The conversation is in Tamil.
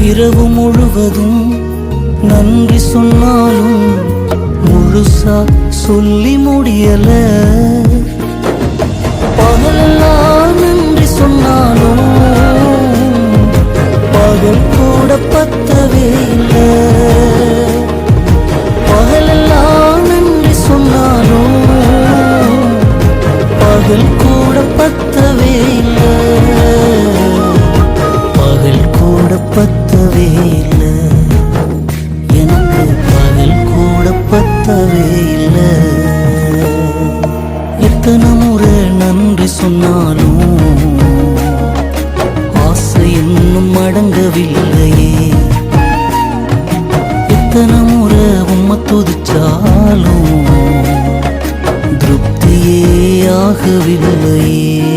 இரவு முழுவதும் நன்றி சொன்னாலும் முழுசா சொல்லி முடியல. பகலெல்லாம் நன்றி சொன்னாலும் பகல் கூட பத்தவே இல்லை. பகலெல்லாம் நன்றி சொன்னாலும் பகல் கூட பத்தவே இல்லை. பகல் கூட பத்தவே இல்லை. எனக்கு பகல் கூட பத்தவே இல்லை. எத்தனை முறை நன்றி சொன்னாலும் ஆசை இன்னும் அடங்கவில்லையே. எத்தனை முறை உம்மை துதிச்சாலும் திருப்தியே ஆகவில்லையே.